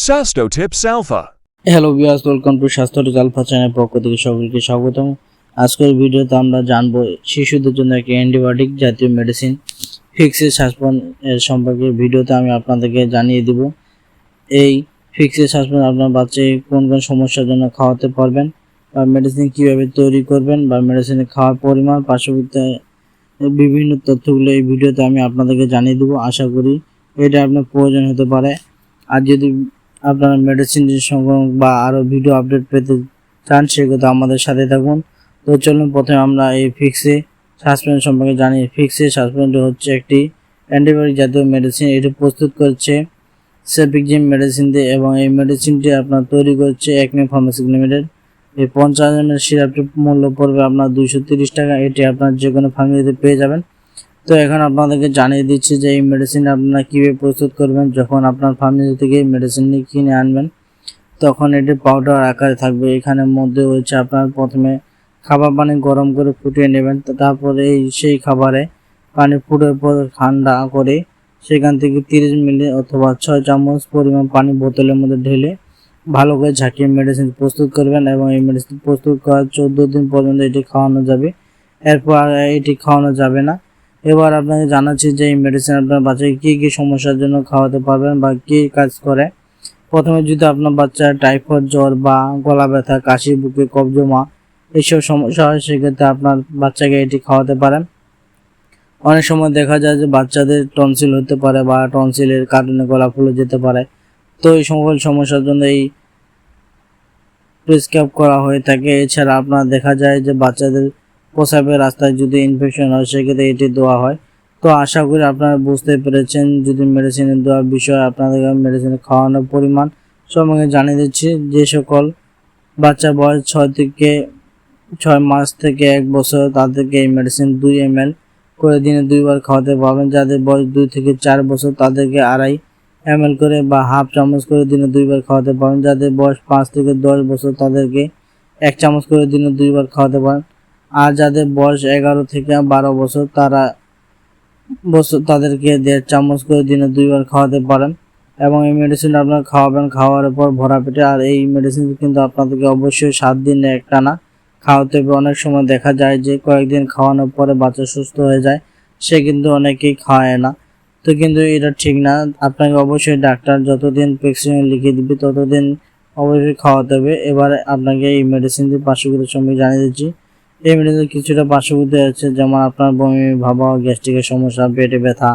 Sasto Tips Alpha. Hello viewers, welcome to স্বাস্থ্য tips alpha channel পক্ষ থেকে সকলকে স্বাগতম। আজকের ভিডিওতে আমরা জানবো শিশুদের জন্য একটি অ্যান্টিবায়োটিক জাতীয় মেডিসিন ফিক্সেড সাসপেন্স এর সম্পর্কে। ভিডিওতে আমি আপনাদেরকে জানিয়ে দিব এই ফিক্সেড সাসপেন্স আপনার বাচ্চাকে কোন কোন সমস্যার জন্য খাওয়াতে পারবেন, বা মেডিসিন কীভাবে তৈরি করবেন, বা মেডিসিনের খাওয়ার পরিমাণ, পার্শ্ববর্তী বিভিন্ন তথ্যগুলো এই ভিডিওতে আমি আপনাদেরকে জানিয়ে দেবো। আশা করি এটা আপনার প্রয়োজন হতে পারে। আর যদি আপনারা মেডিসিন সংক্রান্ত বা আরও ভিডিও আপডেট পেতে চান সেগুলো আমাদের সাথে থাকুন। তো চলুন প্রথমে আমরা এই ফিক্সে সাসপেন্স সম্পর্কে জানি। ফিক্সে সাসপেন্স হচ্ছে একটি অ্যান্টিবায়োটিক জাতীয় মেডিসিন। এটি প্রস্তুত করছে সেপিকজিম মেডিসিন দিয়ে, এবং এই মেডিসিনটি আপনার তৈরি করছে একমি ফার্মাসিউটিক্যালস লিমিটেড। এই 50 ml সিরাপটির মূল্য পড়বে আপনার 230 টাকা। এটি আপনার যে কোনো ফার্মেসিতে পেয়ে যাবেন। তো এখন আপনাদেরকে জানিয়ে দিচ্ছি যে এই মেডিসিন আপনারা কীভাবে প্রস্তুত করবেন। যখন আপনার ফার্মেসি থেকে এই মেডিসিনটি কিনে আনবেন তখন এটি পাউডার আকারে থাকবে। এখানের মধ্যে হচ্ছে আপনার প্রথমে খাবার পানি গরম করে ফুটিয়ে নেবেন, তারপরে সেই খাবারে পানি ফুটার পর ঠান্ডা করে সেখান থেকে 30 মিলি অথবা 6 চামচ পরিমাণ পানি বোতলের মধ্যে ঢেলে ভালো করে ঝাঁকিয়ে মেডিসিন প্রস্তুত করবেন, এবং এই মেডিসিন প্রস্তুত করার 14 দিন পর্যন্ত এটি খাওয়ানো যাবে। এরপর এটি খাওয়ানো যাবে না। এবার আপনাকে জানাচ্ছি যে এই মেডিসিন আপনার বাচ্চাকে কী কী সমস্যার জন্য খাওয়াতে পারবেন বা কী কাজ করে। প্রথমে যদি আপনার বাচ্চার টাইফয়েড, জ্বর বা গলা ব্যথা, কাশি, বুকে কফ জমা এইসব সমস্যা হয়, সেক্ষেত্রে আপনার বাচ্চাকে এটি খাওয়াতে পারেন। অনেক সময় দেখা যায় যে বাচ্চাদের টনসিল হতে পারে বা টনসিলের কারণে গলা ফুলে যেতে পারে। তো এই সকল সমস্যার জন্য এই প্রেসক্রাইব করা হয়ে থাকে। এছাড়া আপনার দেখা যায় যে বাচ্চাদের প্রস্রাবের রাস্তায় যদি ইনফেকশন হয় সেক্ষেত্রে এটি দেওয়া হয়। তো আশা করি আপনারা বুঝতে পেরেছেন। যদি মেডিসিনের দেওয়ার বিষয় আপনাদের মেডিসিনের খাওয়ানোর পরিমাণ সম্পর্কে জানিয়ে দিচ্ছি। যে সকল বাচ্চা বয়স 6 মাস থেকে 1 বছর তাদেরকে এই মেডিসিন 2 ml করে দিনে 2 বার খাওয়াতে পারবেন। যাদের বয়স 2 থেকে 4 বছর তাদেরকে 2.5 ml করে বা হাফ চামচ করে দিনে 2 বার খাওয়াতে পারেন। যাদের বয়স 5 থেকে 10 বছর তাদেরকে 1 চামচ করে দিনে 2 বার খাওয়াতে পারেন। আর যাদের বয়স 11 থেকে 12 বছর তাদেরকে 1.5 চামচ করে দিনে 2 বার খাওয়াতে পারেন। এবং এই মেডিসিন আপনারা খাওয়াবেন খাওয়ার পর ভরা পেটে। আর এই মেডিসিন কিন্তু আপনাদেরকে অবশ্যই 7 দিন একটানা খাওয়াতে হবে। অনেক সময় দেখা যায় যে কয়েকদিন খাওয়ানোর পরে বাচ্চা সুস্থ হয়ে যায়, সে কিন্তু অনেকেই খাওয়ায় না। তো কিন্তু এটা ঠিক না। আপনাকে অবশ্যই ডাক্তার যতদিন প্রেসক্রিপশন লিখে দিবে ততদিন অবশ্যই খাওয়াতে হবে। এবার আপনাকে এই মেডিসিনটির পার্শ্বক্রিয়ার সম্পর্কে জানিয়ে দিচ্ছি। এই মেডিসিন কিছুটা পার্শ্বক্রিয়া আছে, যেমন আপনার বমি ভাব, গ্যাস্ট্রিকের সমস্যা, পেটে ব্যথা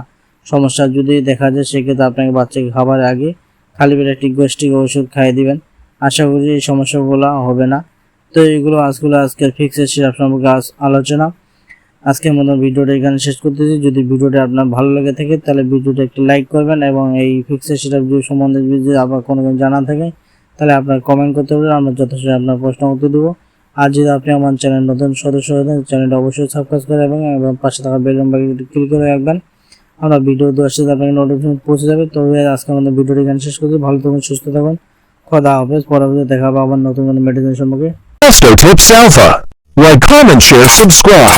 সমস্যা যদি দেখা যায় সেক্ষেত্রে আপনাকে বাচ্চাকে খাবারের আগে খালি পেটে একটি গ্যাস্ট্রিক ওষুধ খাইয়ে দিবেন। আশা করি এই সমস্যাগুলো হবে না। তো এইগুলো আজকের ফিক্সেড সিরাপ সম্পর্কে আলোচনা। আজকের মতো ভিডিওটা এখানে শেষ করতেছি। যদি ভিডিওটা আপনার ভালো লেগে থাকে তাহলে ভিডিওটা একটি লাইক করবেন, এবং এই ফিক্সেড সিরাপ সম্বন্ধে যদি আপনার কোনো জানা থাকে তাহলে আপনার কমেন্ট করতে পারেন। আমরা যথেষ্ট আপনার প্রশ্ন উত্তর দেবো। আর যদি আপনি আমার চ্যানেল নতুন সদস্য হয়ে থাকেন চ্যানেলটা অবশ্যই সাবস্ক্রাইব করে এবং পাশে থাকা বেল বাটনটি ক্লিক করে রাখবেন। আমরা ভিডিও দেওয়ার সাথে আপনাকে নোটিফিকেশন পৌঁছে যাবে। তবে আজকে আমাদের ভিডিওটি এখানে শেষ করছি। ভালো থাকুন, সুস্থ থাকুন, খোদা হাফেজ। পরবর্তীতে দেখা হবে আবার নতুন কোনো মেডিসিন সম্পর্কে। Sasto Tips Alpha. Like, comment, share, subscribe.